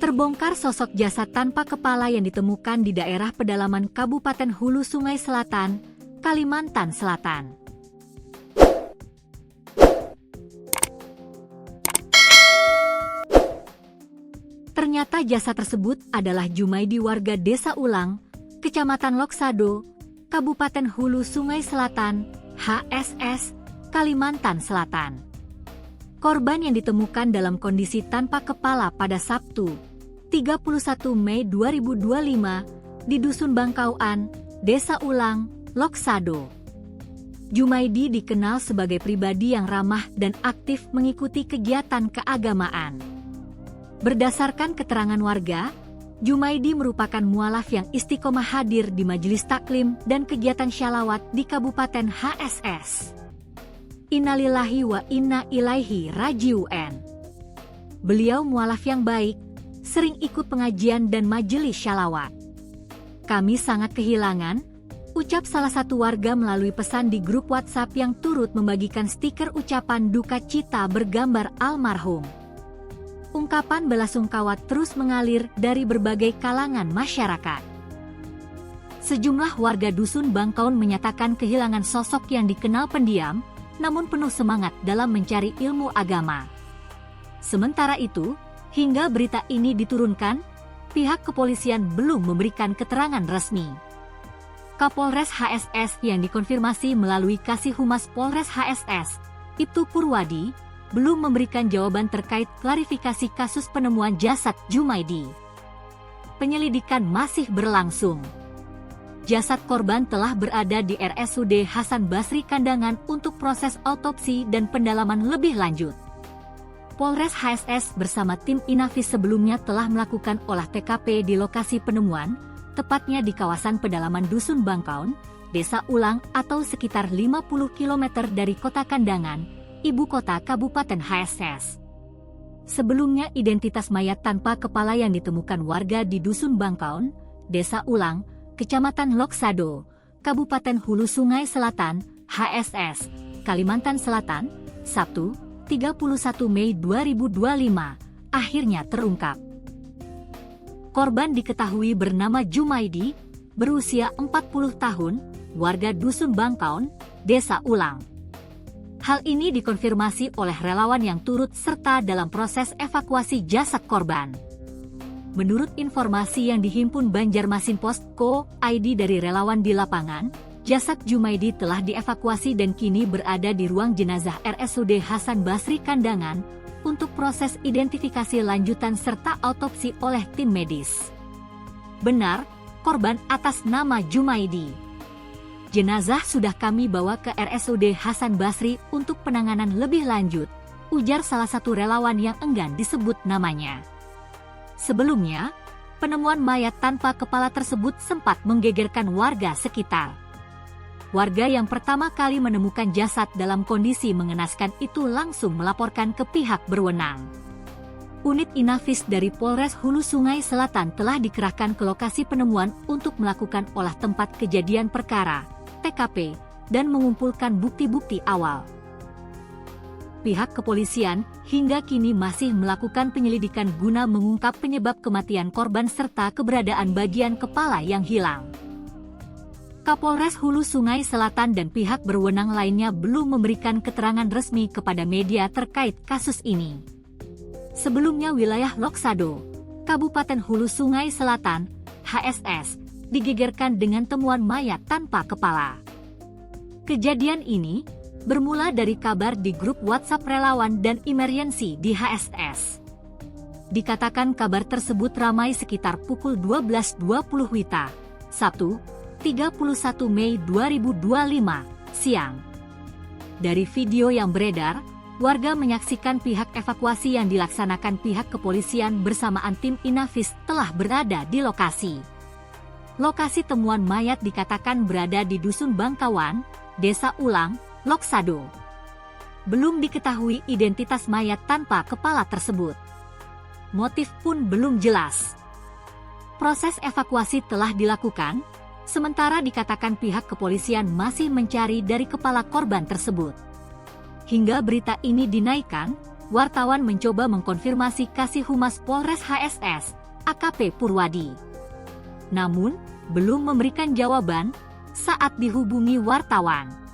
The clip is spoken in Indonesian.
Terbongkar sosok jasad tanpa kepala yang ditemukan di daerah pedalaman Kabupaten Hulu Sungai Selatan, Kalimantan Selatan. Ternyata jasad tersebut adalah Jumaidi, warga Desa Ulang, Kecamatan Loksado, Kabupaten Hulu Sungai Selatan, HSS, Kalimantan Selatan. Korban yang ditemukan dalam kondisi tanpa kepala pada Sabtu, 31 Mei 2025, di Dusun Bangkauan, Desa Ulang, Loksado. Jumaidi dikenal sebagai pribadi yang ramah dan aktif mengikuti kegiatan keagamaan. Berdasarkan keterangan warga, Jumaidi merupakan mualaf yang istiqomah hadir di majelis taklim dan kegiatan syalawat di Kabupaten HSS. Innalillahi wa inna ilaihi raji'un. Beliau mualaf yang baik, sering ikut pengajian dan majelis syalawat. Kami sangat kehilangan, ucap salah satu warga melalui pesan di grup WhatsApp yang turut membagikan stiker ucapan duka cita bergambar almarhum. Ungkapan belasungkawa terus mengalir dari berbagai kalangan masyarakat. Sejumlah warga Dusun Bangkaun menyatakan kehilangan sosok yang dikenal pendiam, namun penuh semangat dalam mencari ilmu agama. Sementara itu, hingga berita ini diturunkan, pihak kepolisian belum memberikan keterangan resmi. Kapolres HSS yang dikonfirmasi melalui Kasih Humas Polres HSS, Ibtu Purwadi, belum memberikan jawaban terkait klarifikasi kasus penemuan jasad Jumaidi. Penyelidikan masih berlangsung. Jasad korban telah berada di RSUD Hasan Basri Kandangan untuk proses autopsi dan pendalaman lebih lanjut. Polres HSS bersama tim Inafis sebelumnya telah melakukan olah TKP di lokasi penemuan, tepatnya di kawasan pedalaman Dusun Bangkaun, Desa Ulang atau sekitar 50 km dari Kota Kandangan, ibu kota Kabupaten HSS. Sebelumnya identitas mayat tanpa kepala yang ditemukan warga di Dusun Bangkaun, Desa Ulang, Kecamatan Loksado, Kabupaten Hulu Sungai Selatan, HSS, Kalimantan Selatan, Sabtu, 31 Mei 2025, akhirnya terungkap. Korban diketahui bernama Jumaidi, berusia 40 tahun, warga Dusun Bangkaun, Desa Ulang. Hal ini dikonfirmasi oleh relawan yang turut serta dalam proses evakuasi jasad korban. Menurut informasi yang dihimpun Banjarmasin Post.co.id dari relawan di lapangan, jasad Jumaidi telah dievakuasi dan kini berada di ruang jenazah RSUD Hasan Basri Kandangan untuk proses identifikasi lanjutan serta autopsi oleh tim medis. Benar, korban atas nama Jumaidi. Jenazah sudah kami bawa ke RSUD Hasan Basri untuk penanganan lebih lanjut, ujar salah satu relawan yang enggan disebut namanya. Sebelumnya, penemuan mayat tanpa kepala tersebut sempat menggegerkan warga sekitar. Warga yang pertama kali menemukan jasad dalam kondisi mengenaskan itu langsung melaporkan ke pihak berwenang. Unit Inafis dari Polres Hulu Sungai Selatan telah dikerahkan ke lokasi penemuan untuk melakukan olah tempat kejadian perkara, TKP, dan mengumpulkan bukti-bukti awal. Pihak kepolisian hingga kini masih melakukan penyelidikan guna mengungkap penyebab kematian korban serta keberadaan bagian kepala yang hilang. Kapolres Hulu Sungai Selatan dan pihak berwenang lainnya belum memberikan keterangan resmi kepada media terkait kasus ini. Sebelumnya wilayah Loksado, Kabupaten Hulu Sungai Selatan, HSS, digegerkan dengan temuan mayat tanpa kepala. Kejadian ini bermula dari kabar di grup WhatsApp relawan dan emergency di HSS. Dikatakan kabar tersebut ramai sekitar pukul 12.20 WITA, Sabtu, 31 Mei 2025, siang. Dari video yang beredar, warga menyaksikan pihak evakuasi yang dilaksanakan pihak kepolisian bersamaan tim Inafis telah berada di lokasi. Lokasi temuan mayat dikatakan berada di Dusun Bangkawan, Desa Ulang, Loksado. Belum diketahui identitas mayat tanpa kepala tersebut. Motif pun belum jelas. Proses evakuasi telah dilakukan, sementara dikatakan pihak kepolisian masih mencari dari kepala korban tersebut. Hingga berita ini dinaikkan, wartawan mencoba mengkonfirmasi Kasih Humas Polres HSS, AKP Purwadi. Namun, belum memberikan jawaban saat dihubungi wartawan.